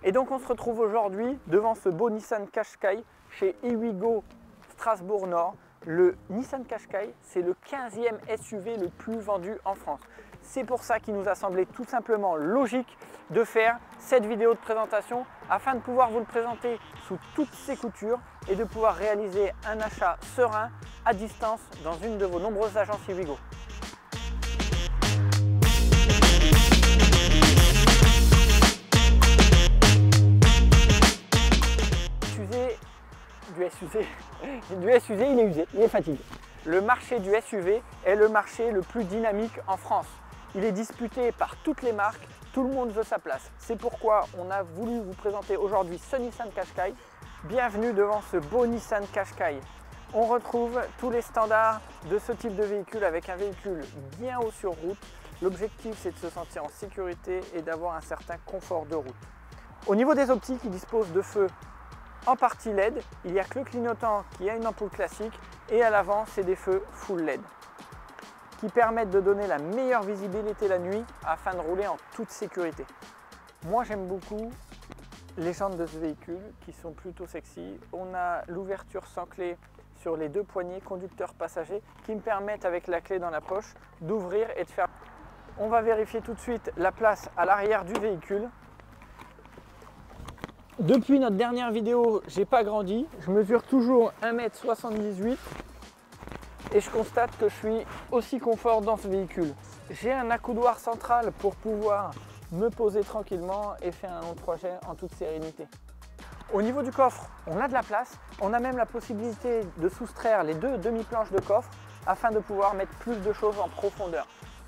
Et donc on se retrouve aujourd'hui devant ce beau Nissan Qashqai chez Iwigo Strasbourg Nord. Le Nissan Qashqai, c'est le 15e SUV le plus vendu en France. C'est pour ça qu'il nous a semblé tout simplement logique de faire cette vidéo de présentation afin de pouvoir vous le présenter sous toutes ses coutures et de pouvoir réaliser un achat serein à distance dans une de vos nombreuses agences Iwigo. Du SUV, il est usé, il est fatigué. Le marché du SUV est le marché le plus dynamique en France. Il est disputé par toutes les marques, tout le monde veut sa place. C'est pourquoi on a voulu vous présenter aujourd'hui ce Nissan Qashqai. Bienvenue devant ce beau Nissan Qashqai. On retrouve tous les standards de ce type de véhicule avec un véhicule bien haut sur route. L'objectif, c'est de se sentir en sécurité et d'avoir un certain confort de route. Au niveau des optiques, il dispose de feux en partie LED, il n'y a que le clignotant qui a une ampoule classique et à l'avant c'est des feux full LED qui permettent de donner la meilleure visibilité la nuit afin de rouler en toute sécurité. Moi j'aime beaucoup les jantes de ce véhicule qui sont plutôt sexy. On a l'ouverture sans clé sur les deux poignées conducteur-passager qui me permettent avec la clé dans la poche d'ouvrir et de faire. On va vérifier tout de suite la place à l'arrière du véhicule. Depuis notre dernière vidéo, j'ai pas grandi, je mesure toujours 1,78 m et je constate que je suis aussi confort dans ce véhicule. J'ai un accoudoir central pour pouvoir me poser tranquillement et faire un long trajet en toute sérénité. Au niveau du coffre, on a de la place, on a même la possibilité de soustraire les deux demi-planches de coffre afin de pouvoir mettre plus de choses en profondeur.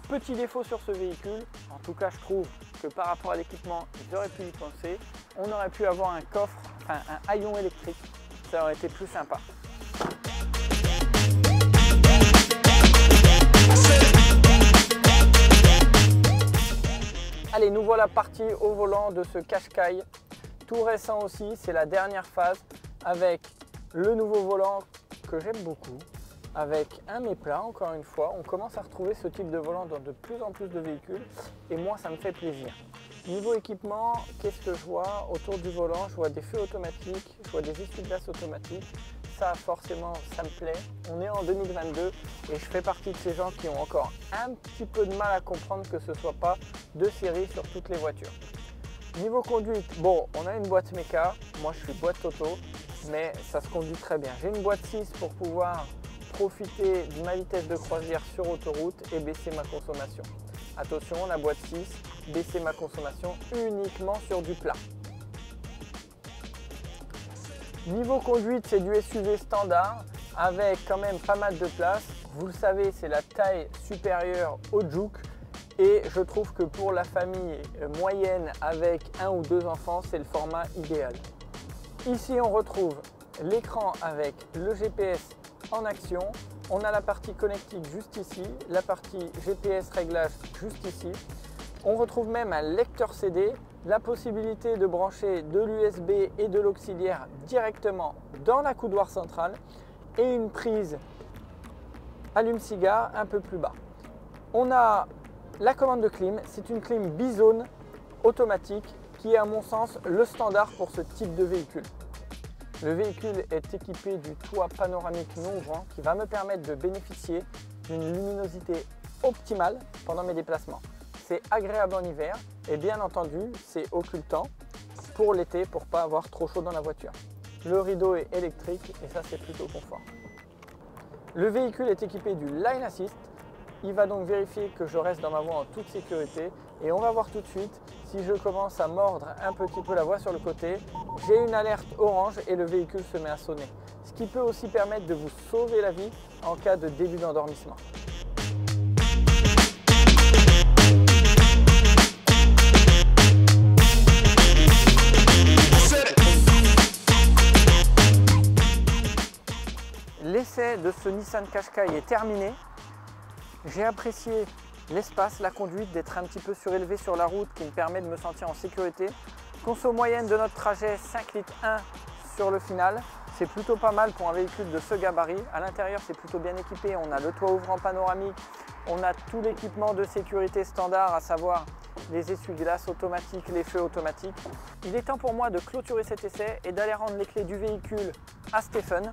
Petit défaut sur ce véhicule, en tout cas je trouve que par rapport à l'équipement, ils auraient pu y penser. On aurait pu avoir un coffre, enfin un haillon électrique, ça aurait été plus sympa. Allez, nous voilà partis au volant de ce Qashqai. Tout récent aussi, c'est la dernière phase avec le nouveau volant que j'aime beaucoup. Avec un méplat, encore une fois, on commence à retrouver ce type de volant dans de plus en plus de véhicules et moi ça me fait plaisir. Niveau équipement, qu'est-ce que je vois autour du volant? Je vois des feux automatiques, je vois des essuie-glaces automatiques. Ça forcément, ça me plaît. On est en 2022 et je fais partie de ces gens qui ont encore un petit peu de mal à comprendre que ce ne soit pas de série sur toutes les voitures. Niveau conduite, bon, on a une boîte méca, moi je suis boîte auto, mais ça se conduit très bien. J'ai une boîte 6 pour pouvoir profiter de ma vitesse de croisière sur autoroute et baisser ma consommation. Attention, la boîte 6, baisser ma consommation uniquement sur du plat. Niveau conduite, c'est du SUV standard avec quand même pas mal de place. Vous le savez, c'est la taille supérieure au Juke et je trouve que pour la famille moyenne avec un ou deux enfants, c'est le format idéal. Ici, on retrouve l'écran avec le GPS en action. On a la partie connectique juste ici, la partie GPS réglage juste ici. On retrouve même un lecteur CD, la possibilité de brancher de l'USB et de l'auxiliaire directement dans l'accoudoir central et une prise allume-cigare un peu plus bas. On a la commande de clim, c'est une clim bizone automatique qui est à mon sens le standard pour ce type de véhicule. Le véhicule est équipé du toit panoramique non ouvrant qui va me permettre de bénéficier d'une luminosité optimale pendant mes déplacements. C'est agréable en hiver et bien entendu c'est occultant pour l'été pour ne pas avoir trop chaud dans la voiture. Le rideau est électrique et ça c'est plutôt confort. Le véhicule est équipé du Lane Assist. Il va donc vérifier que je reste dans ma voie en toute sécurité et on va voir tout de suite si je commence à mordre un petit peu la voie sur le côté. J'ai une alerte orange et le véhicule se met à sonner, ce qui peut aussi permettre de vous sauver la vie en cas de début d'endormissement. L'essai de ce Nissan Qashqai est terminé. J'ai apprécié l'espace, la conduite, d'être un petit peu surélevé sur la route qui me permet de me sentir en sécurité. Conso moyenne de notre trajet 5,1 litres sur le final. C'est plutôt pas mal pour un véhicule de ce gabarit. À l'intérieur, c'est plutôt bien équipé. On a le toit ouvrant panoramique. On a tout l'équipement de sécurité standard, à savoir les essuie-glaces automatiques, les feux automatiques. Il est temps pour moi de clôturer cet essai et d'aller rendre les clés du véhicule à Stéphane.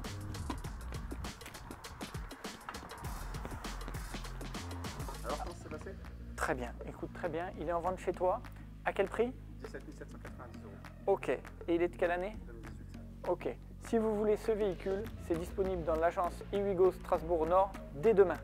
Alors, comment ça s'est passé? Très bien, écoute, très bien. Il est en vente chez toi. À quel prix? 17 790 €. Ok. Et il est de quelle année? 2018. Ok. Si vous voulez ce véhicule, c'est disponible dans l'agence Iwigo Strasbourg Nord dès demain.